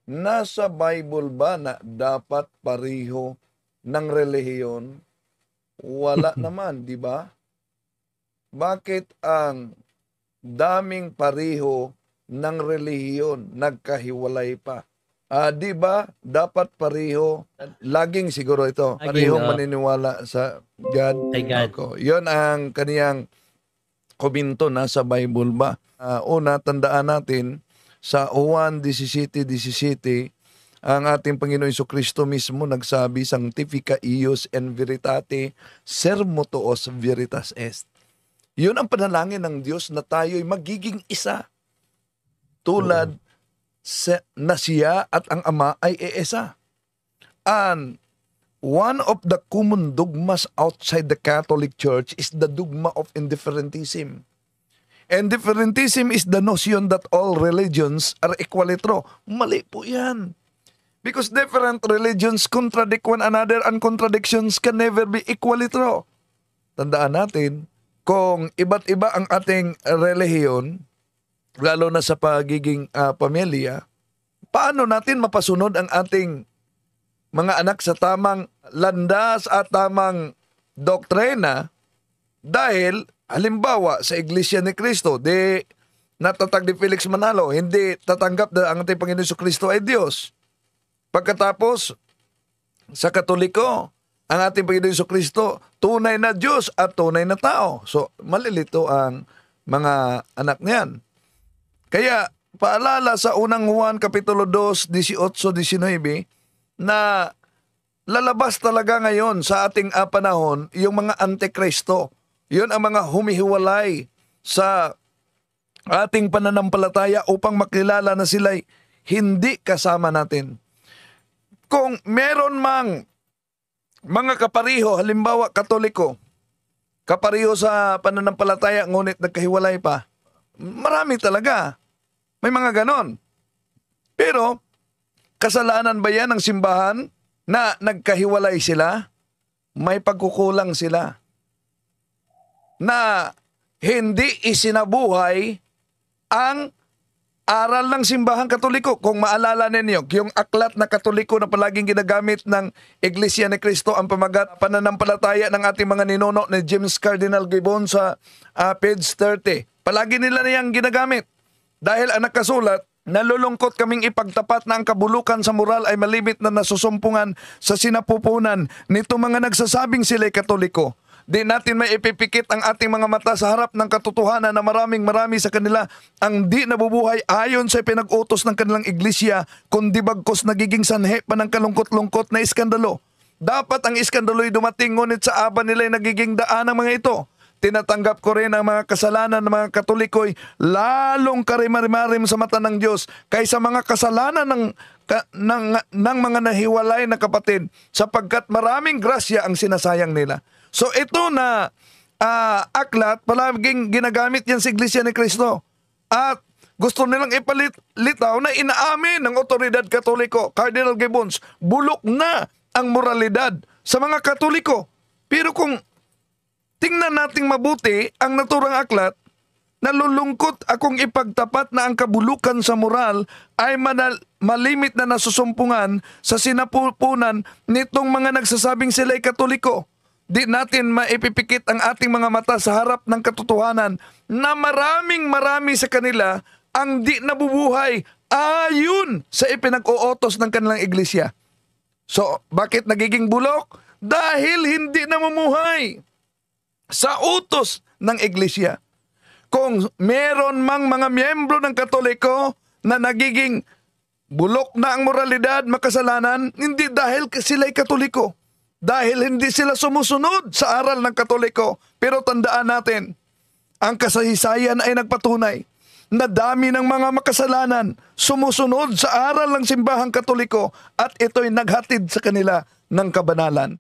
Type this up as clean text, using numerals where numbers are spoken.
Nasa Bible ba na dapat pareho ng relihiyon? Wala naman, di ba? Bakit ang daming pareho ng relihiyon nagkahiwalay pa? Di ba dapat pareho? Laging siguro ito, parehong maniniwala sa God. Kay God. Ako. Yun ang kaniyang komento nasa Bible ba? Una, tandaan natin sa Juan 17:17, ang ating Panginoon Jesucristo mismo nagsabi, Sanctifica ius en veritate, sermo tuos veritas est. Yun ang panalangin ng Diyos, na tayo'y magiging isa. Tulad na siya at ang Ama ay iisa. And one of the common dogmas outside the Catholic Church is the dogma of indifferentism. Indifferentism is the notion that all religions are equally true. Mali po yan. Because different religions contradict one another, and contradictions can never be equally true. Tandaan natin, kung iba't iba ang ating relihiyon, lalo na sa pagiging pamilya, paano natin mapasunod ang ating mga anak sa tamang landas at tamang doktrina? Dahil, halimbawa, sa Iglesia ni Cristo, natatag ni Felix Manalo, hindi tatanggap na ang ating Panginoon Jesucristo ay Diyos. Pagkatapos, sa Katoliko, ang ating Panginoon Jesucristo, tunay na Diyos at tunay na tao. So, malilito ang mga anak niyan. Kaya, paalala sa unang Juan Kapitulo 2, 18-19, na lalabas talaga ngayon sa ating panahon yung mga antikristo. Yun ang mga humihiwalay sa ating pananampalataya upang makilala na sila'y hindi kasama natin. Kung meron mang mga kapariho, halimbawa Katoliko, kapariho sa pananampalataya ngunit nagkahiwalay pa, marami talaga. May mga ganon. Pero, kasalanan ba yan ng simbahan na nagkahiwalay sila? May pagkukulang sila na hindi isinabuhay ang aral ng simbahang Katoliko. Kung maalala ninyo, yung aklat na Katoliko na palaging ginagamit ng Iglesia ni Cristo, ang pamagat pananampalataya ng ating mga ninuno ni James Cardinal Gibbon sa page 30. Palagi nila niyang ginagamit. Dahil ang nakasulat, nalulungkot kaming ipagtapat na ang kabulukan sa moral ay malimit na nasusumpungan sa sinapupunan nito mga nagsasabing sila'y Katoliko. Di natin may ipipikit ang ating mga mata sa harap ng katotohanan na marami sa kanila ang di nabubuhay ayon sa pinag-utos ng kanilang iglesia, kundi bagkos nagiging sanhe pa ng kalungkot-lungkot na iskandalo. Dapat ang iskandalo'y dumating, ngunit sa aba nila'y nagiging daan ng mga ito. Tinatanggap ko rin ang mga kasalanan ng mga Katoliko'y lalong karimarimarim sa mata ng Diyos kaysa mga kasalanan ng mga nahiwalay na kapatid, sapagkat maraming grasya ang sinasayang nila. So ito na aklat, palaging ginagamit yan sa Iglesia ni Cristo. At gusto nilang ipalitaw na inaamin ng otoridad Katoliko, Cardinal Gibbons, bulok na ang moralidad sa mga Katoliko. Pero kung tingnan nating mabuti ang naturang aklat, nalulungkot akong ipagtapat na ang kabulukan sa moral ay malimit na nasusumpungan sa sinapupunan nitong mga nagsasabing sila'y Katoliko. Di natin maipipikit ang ating mga mata sa harap ng katotohanan na marami sa kanila ang di nabubuhay ayon sa ipinag-uutos ng kanilang iglesia. So, bakit nagiging bulok? Dahil hindi namumuhay sa utos ng iglesia. Kung meron mang mga miyembro ng Katoliko na nagiging bulok na ang moralidad, makasalanan, hindi dahil sila'y Katoliko. Dahil hindi sila sumusunod sa aral ng Katoliko. Pero tandaan natin, ang kasaysayan ay nagpatunay na dami ng mga makasalanan sumusunod sa aral ng simbahang Katoliko at ito'y naghatid sa kanila ng kabanalan.